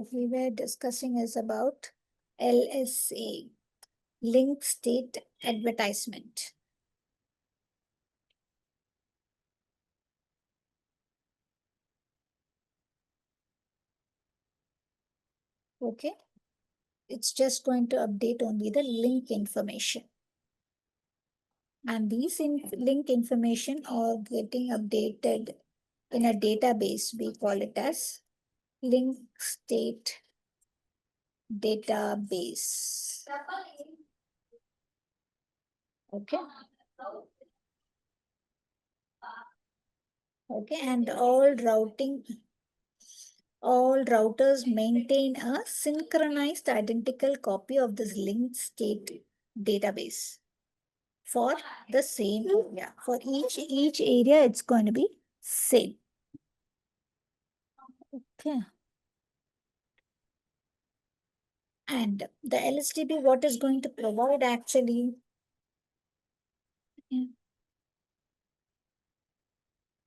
what we were discussing is about LSA, Link-State Advertisement. Okay, it's just going to update only the link information. And these link information are getting updated in a database. We call it as Link-State Database. Okay. Okay, and all routers maintain a synchronized identical copy of this linked state database for the same area. For each area, it's going to be same. Okay. And the LSDB, what is going to provide actually?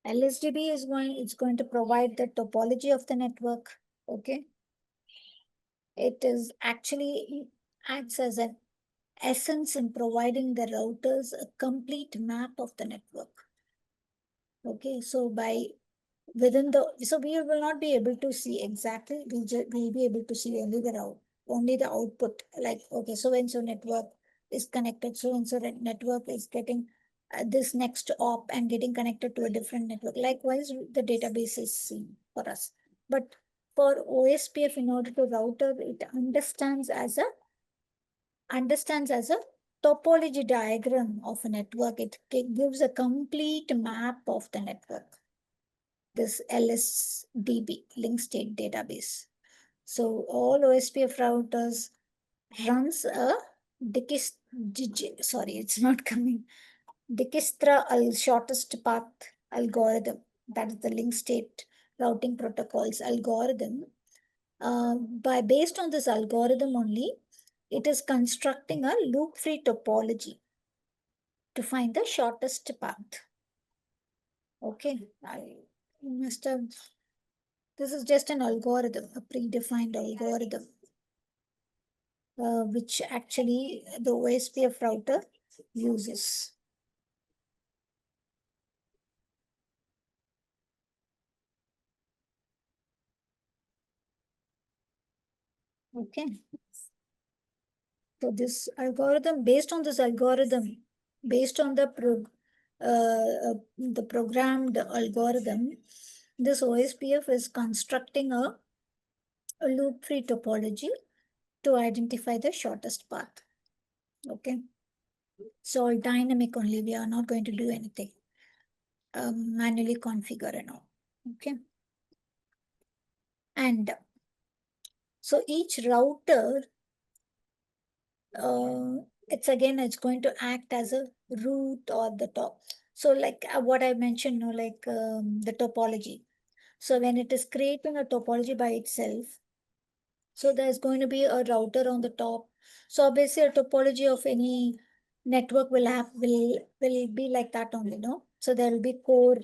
LSDB is going to provide the topology of the network. Okay. It is actually acts as an essence in providing the routers a complete map of the network. Okay, so so we will not be able to see exactly, we'll be able to see only the output, like, okay, so and so network is connected, so and so network is getting this next op and getting connected to a different network. Likewise, the database is seen for us. But for OSPF, in order to router, it understands as a topology diagram of a network. It gives a complete map of the network, this LSDB, link state database. So all OSPF routers runs a it's not coming. Dijkstra shortest path algorithm. That is the link state routing protocols algorithm. Based on this algorithm only, it is constructing a loop-free topology to find the shortest path. Okay, I must have. This is just an algorithm, a predefined algorithm, which actually the OSPF router uses. Okay. So this algorithm, based on this algorithm, based on the programmed algorithm, this OSPF is constructing a loop-free topology to identify the shortest path. Okay. So dynamic only, we are not going to do anything. Manually configure and all. Okay. And so each router, it's going to act as a root or the top. So like what I mentioned, the topology. So when it is creating a topology by itself, so there's going to be a router on the top. So obviously a topology of any network will be like that only, no? So there will be core,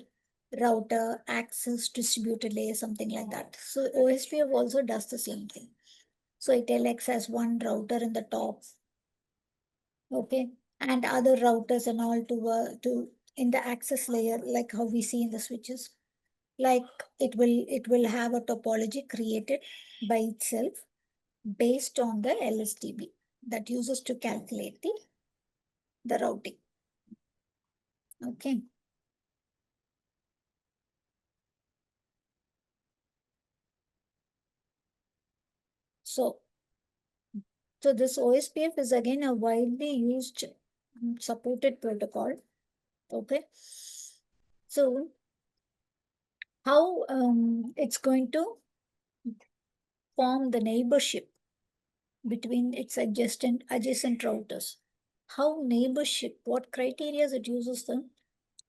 router, access, distributed layer, something like that. So OSPF also does the same thing. So it elects as one router in the top, okay, and other routers and all to in the access layer, like how we see in the switches. Like it will have a topology created by itself based on the LSTB that uses to calculate the routing. Okay. So this OSPF is again a widely used supported protocol. Okay. So how it's going to form the neighborship between its adjacent routers. How neighborship, what criteria it uses them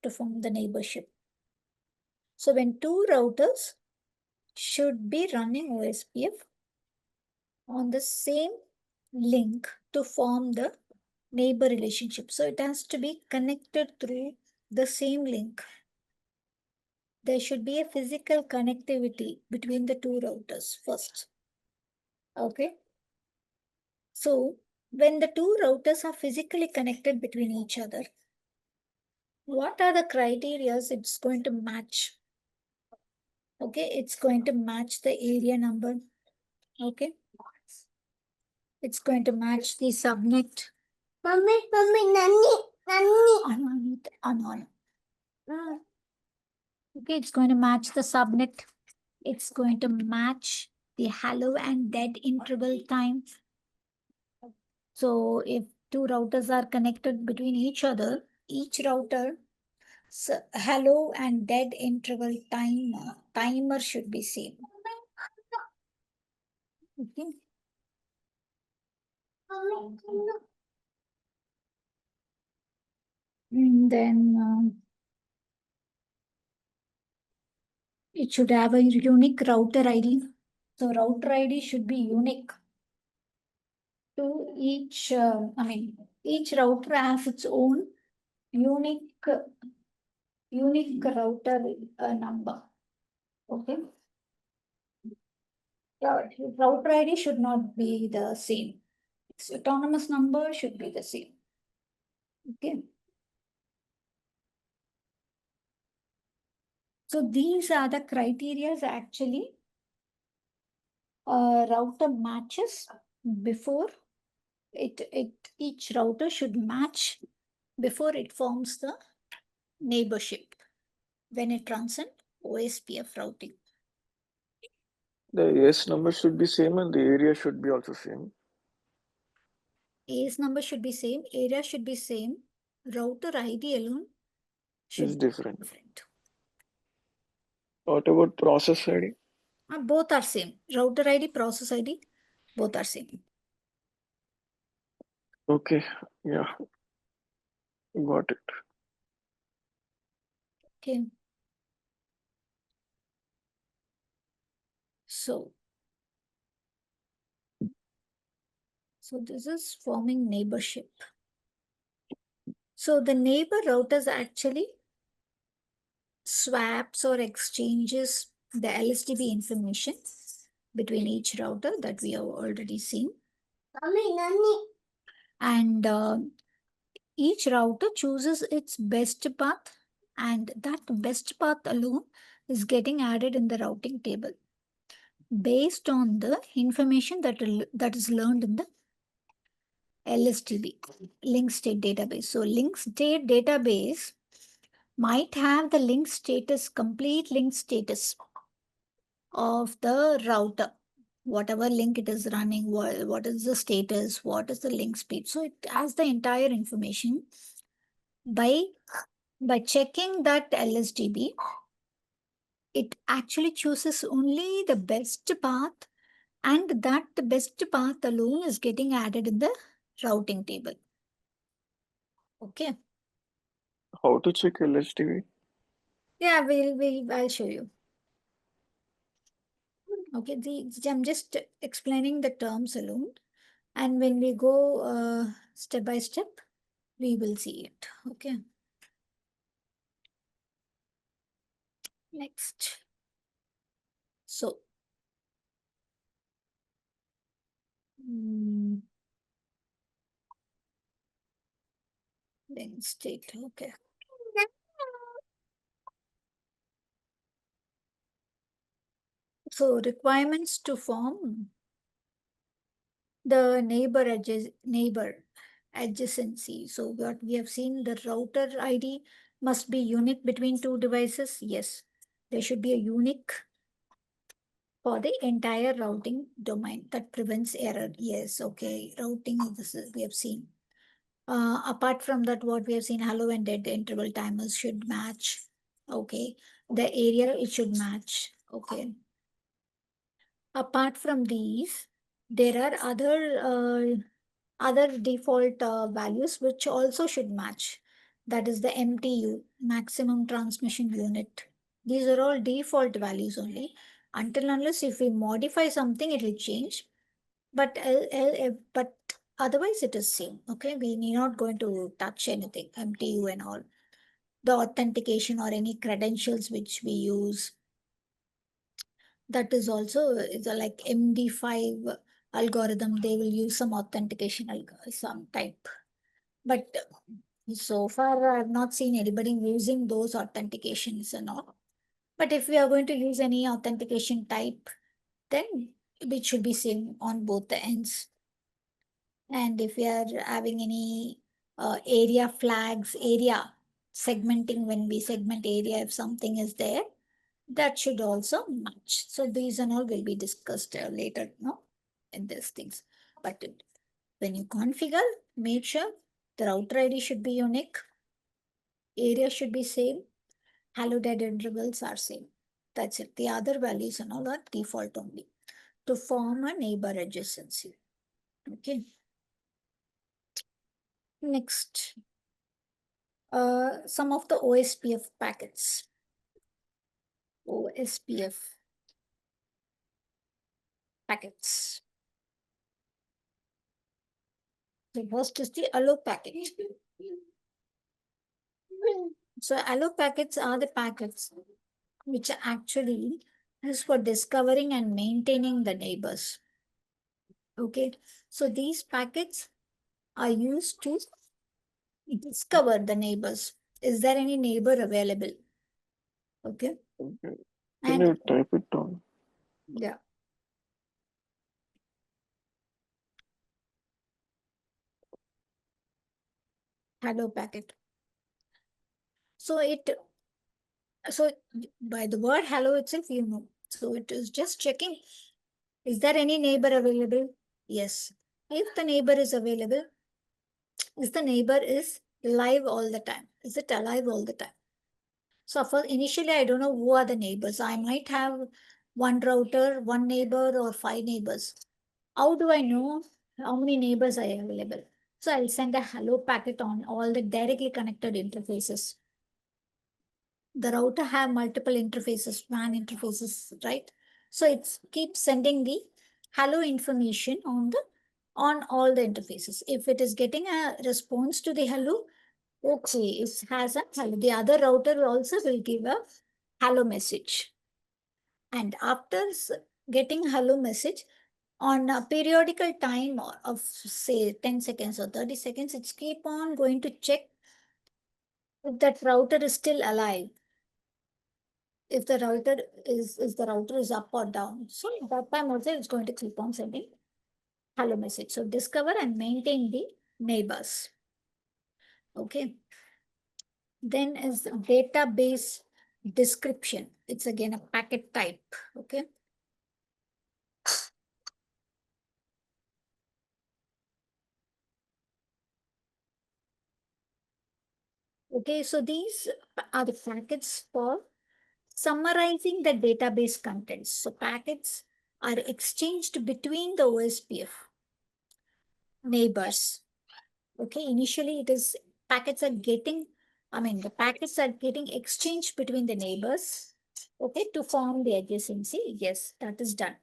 to form the neighborship. So when two routers should be running OSPF on the same link to form the neighbor relationship. So it has to be connected through the same link. There should be a physical connectivity between the two routers first. Okay. So when the two routers are physically connected between each other, what are the criteria it's going to match? Okay, it's going to match the area number. Okay. It's going to match the subnet. Mummy, Nanny. On. Okay, it's going to match the subnet. It's going to match the hello and dead interval time. So if two routers are connected between each other, each router hello and dead interval timer should be same. Okay. And then it should have a unique router ID. So router ID should be unique to each, each router has its own unique router number. Okay. Router ID should not be the same. Its autonomous number should be the same. Okay. So these are the criteria actually router matches before each router should match before it forms the neighborship when it runs an OSPF routing. The AS number should be same and the area should be also same. AS number should be same, area should be same, router ID alone should Is different. be different. What about process ID? Both are same. Router ID, process ID, both are same. Okay, yeah, got it. Okay. So this is forming neighborship. So the neighbor routers actually swaps or exchanges the LSTB information between each router that we have already seen. And each router chooses its best path, and that best path alone is getting added in the routing table based on the information that is learned in the LSTB, Link-State database. So Link-State database might have the complete link status of the router, whatever link it is running, what is the status, what is the link speed. So it has the entire information. By checking that LSTB, it actually chooses only the best path, and that the best path alone is getting added in the routing table. Okay. How to check LSTV? Yeah, I'll show you. Okay, I'm just explaining the terms alone. And when we go step by step, we will see it. Okay. Next. So, then state. Okay. So requirements to form the neighbor adjacency. So what we have seen, the router ID must be unique between two devices. Yes, there should be a unique for the entire routing domain that prevents error. Yes, okay. Routing, we have seen. Apart from that, what we have seen, hello and dead interval timers should match. Okay. The area, it should match. Okay. Apart from these, there are other default values which also should match. That is the MTU, maximum transmission unit. These are all default values only. Until unless if we modify something, it will change. But but otherwise it is same. Okay, we need not going to touch anything, MTU and all. The authentication or any credentials which we use, that is also like MD5 algorithm, they will use some authentication some type. But so far, I've not seen anybody using those authentications and all. But if we are going to use any authentication type, then it should be same on both the ends. And if we are having any area flags, area segmenting, when we segment area, if something is there, that should also match. So these and all will be discussed later, no, in these things. But when you configure, make sure the router ID should be unique, area should be same, hello data intervals are same. That's it. The other values and all are default only to form a neighbor adjacency. Okay. Next, some of the OSPF packets. OSPF packets. The first is the allo packet. So allo packets are the packets which actually is for discovering and maintaining the neighbors. Okay, so these packets are used to discover the neighbors. Is there any neighbor available? Okay, Okay. Can and you type it down? yeah, hello packet. So by the word hello itself, you know. So it is just checking, is there any neighbor available? Yes. If the neighbor is available, is the neighbor is live all the time? Is it alive all the time? So for initially, I don't know who are the neighbors. I might have one router, one neighbor, or five neighbors. How do I know how many neighbors are available? So I'll send a hello packet on all the directly connected interfaces. The router have multiple interfaces, WAN interfaces, right? So it keeps sending the hello information on all the interfaces. If it is getting a response to the hello, okay, it has a hello. The other router also will give a hello message. And after getting hello message, on a periodical time of say 10 seconds or 30 seconds, it's keep on going to check if that router is still alive, if the router is the router is up or down. So at that time also it's going to keep on sending hello message. So discover and maintain the neighbors. Okay. Then is database description. It's again a packet type. Okay. Okay, so these are the packets for summarizing the database contents. So packets are exchanged between the OSPF neighbors. Okay, initially it is packets are getting, the packets are getting exchanged between the neighbors, okay, to form the adjacency. Yes, that is done.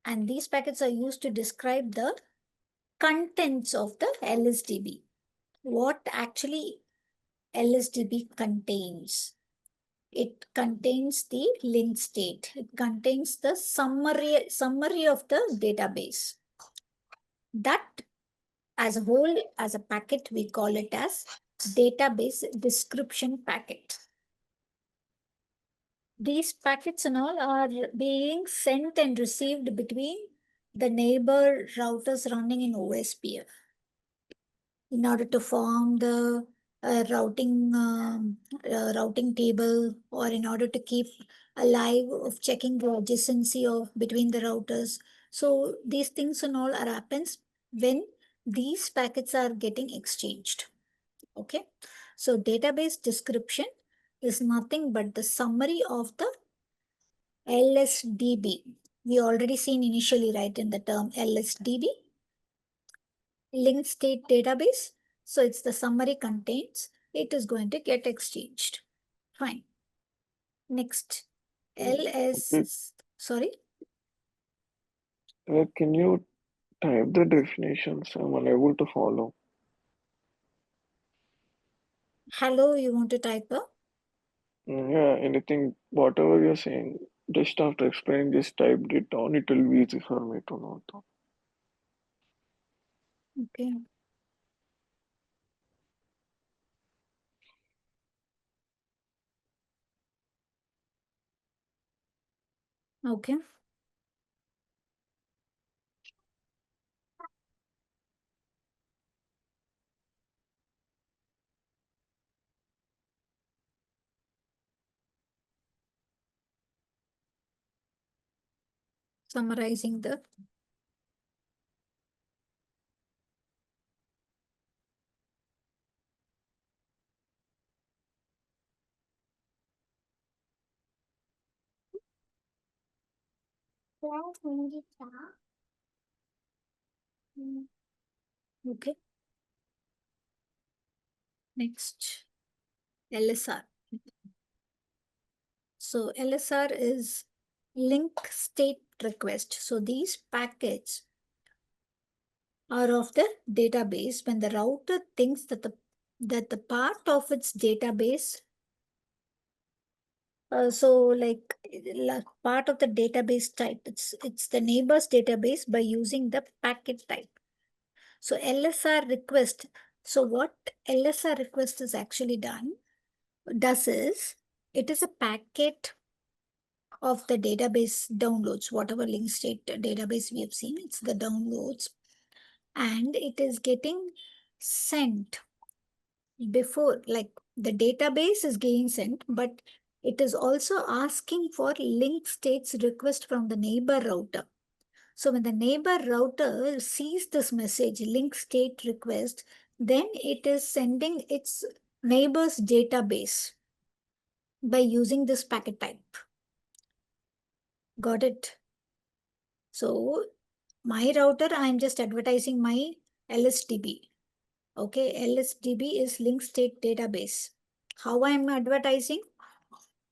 And these packets are used to describe the contents of the LSDB. What actually LSDB contains? It contains the link state. It contains the summary of the database. That as a whole, as a packet, we call it as database description packet. These packets and all are being sent and received between the neighbor routers running in OSPF in order to form the routing table, or in order to keep alive of checking the adjacency of between the routers. So these things and all are happens when these packets are getting exchanged. Okay, so database description is nothing but the summary of the LSDB. We already seen initially, right, in the term LSDB, linked state database. So it's the summary contains, it is going to get exchanged. Fine. Next, Okay. sorry, Can you type the definitions? I'm unable to follow. hello, you want to type a? Yeah, anything, whatever you're saying, just after explaining this, typed it down. It will be easy for me to know. Okay. Okay. Summarizing the okay. Next, LSR. So LSR is link state request. So these packets are of the database when the router thinks that the part of its database part of the database type, it's the neighbor's database by using the packet type. So LSR request. So what LSR request is actually does is it is a packet of the database downloads, whatever link state database we have seen, it's the downloads, and it is getting sent before, like the database is getting sent, but it is also asking for link states request from the neighbor router. So when the neighbor router sees this message, link state request, then it is sending its neighbor's database by using this packet type. Got it? So my router, I'm just advertising my LSDB. Okay, LSDB is link state database. How I'm advertising?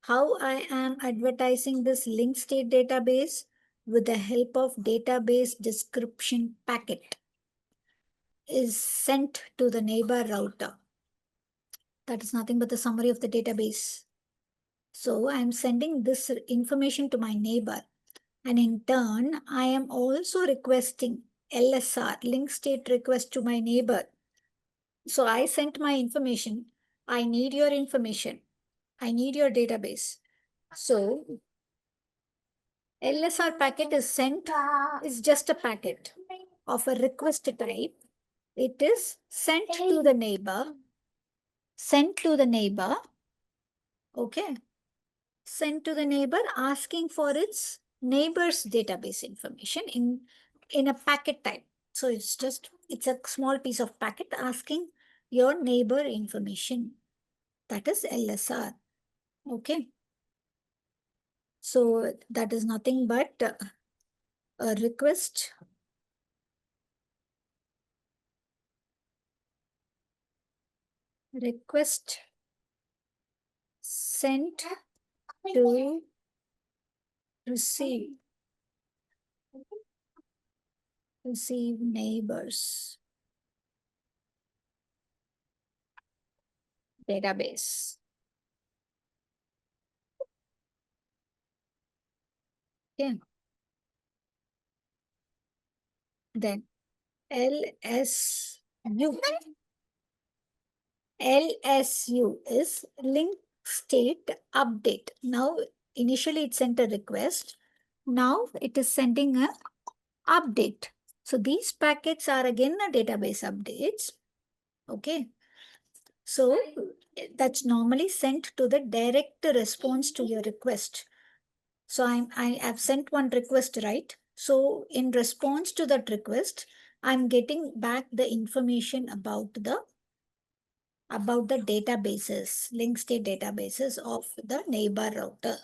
How I am advertising this link state database with the help of database description packet is sent to the neighbor router. That is nothing but the summary of the database. So I'm sending this information to my neighbor. And in turn, I am also requesting LSR, link state request to my neighbor. So I sent my information. I need your information. I need your database. So LSR packet is sent, is just a packet of a request type. It is sent to the neighbor, okay, sent to the neighbor asking for its neighbor's database information in a packet type. So it's a small piece of packet asking your neighbor information. That is LSR. Okay. So that is nothing but a request sent to receive neighbors database. Okay. Then LSU. LSU is link state update. Now, initially it sent a request. Now it is sending a update. So these packets are again a database updates. Okay. So that's normally sent to the direct response to your request. So I have sent one request, right? So in response to that request, I'm getting back the information about the databases, link state databases of the neighbor router.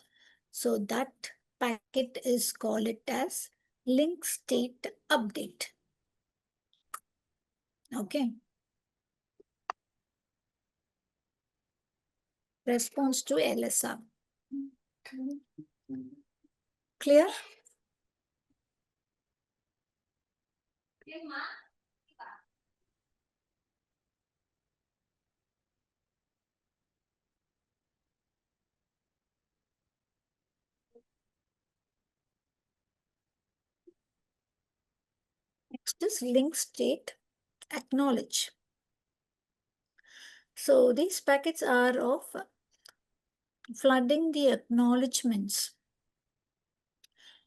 So that packet is called it as link state update. Okay. Response to LSR. Clear? is link state acknowledge. So these packets are of flooding the acknowledgements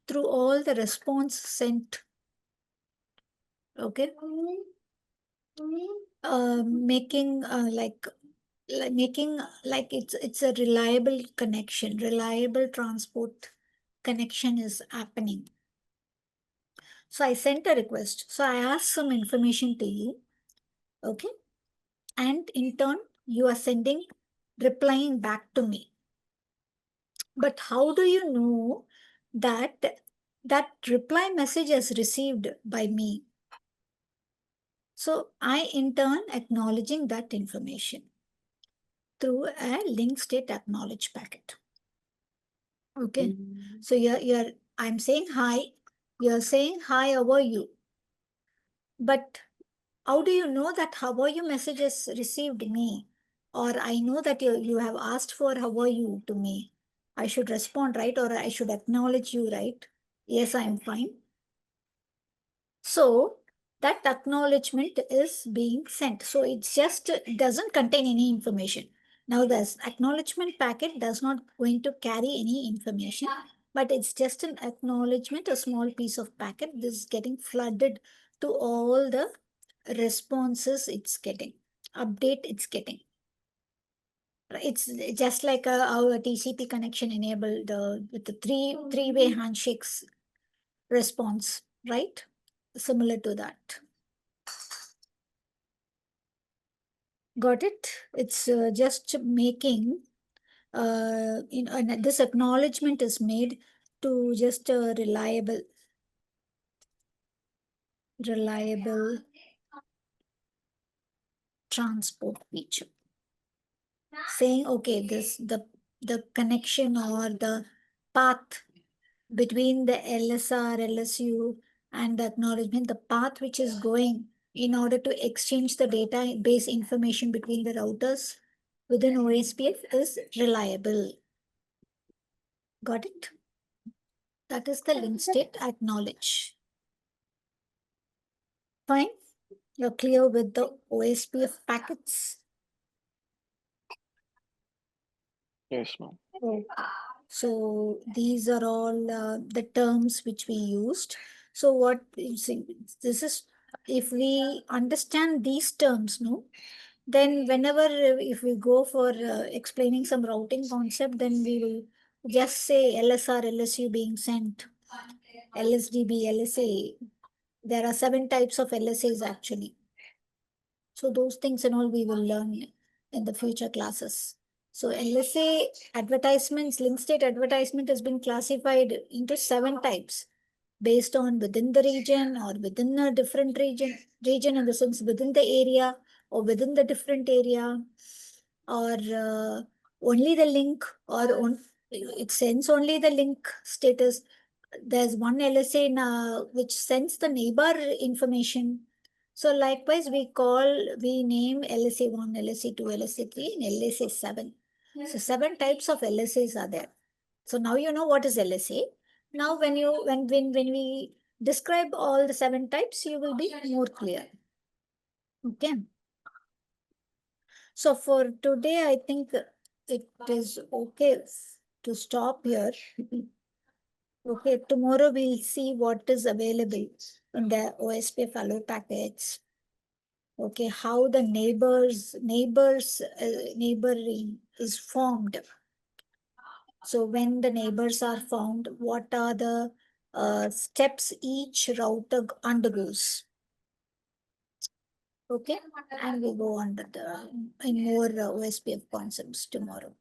through all the response sent. Okay. Making making like it's a reliable connection, reliable transport connection is happening. So I sent a request. So I asked some information to you. Okay. And in turn, you are replying back to me. But how do you know that that reply message is received by me? So I in turn acknowledging that information through a link state acknowledge packet. Okay. So I'm saying hi. You're saying hi, how are you? But how do you know that how are you message is received me? Or I know that you have asked for how are you to me. I should respond, right? Or I should acknowledge you, right? Yes, I'm fine. So that acknowledgement is being sent. So it doesn't contain any information. Now this acknowledgement packet does not going to carry any information, but it's just an acknowledgement, a small piece of packet. This is getting flooded to all the responses it's getting, update it's getting. It's just like our TCP connection enabled with the three-way handshakes response, right? Similar to that. Got it? It's just making, and this acknowledgement is made to just a reliable transport feature. Saying, okay, the connection or the path between the LSR, LSU, and the acknowledgement, the path which is going in order to exchange the database information between the routers within OSPF is reliable. Got it? That is the link state acknowledge. Fine. You're clear with the OSPF packets? Yes, ma'am. Oh. So these are all the terms which we used. So what you see, this is, if we understand these terms, no, then whenever if we go for explaining some routing concept, then we will just say LSR, LSU being sent, LSDB, LSA. There are 7 types of LSAs actually. So those things and all we will learn in the future classes. So LSA advertisements, link state advertisement has been classified into 7 types based on within the region or within a different region in the sense within the area or within the different area, or only the link, or it sends only the link status. There's one LSA now which sends the neighbor information. So likewise, we name LSA1, LSA2, LSA3, and LSA7. So 7 types of LSAs are there. So now you know what is LSA. Now when we describe all the 7 types, you will be more clear. Okay. So for today, I think it is okay to stop here. Okay, tomorrow we'll see what is available in the OSPF allow packets. Okay, how the neighboring is formed. So when the neighbors are found, what are the steps each router undergoes? Okay, and we'll go on in more OSPF concepts tomorrow.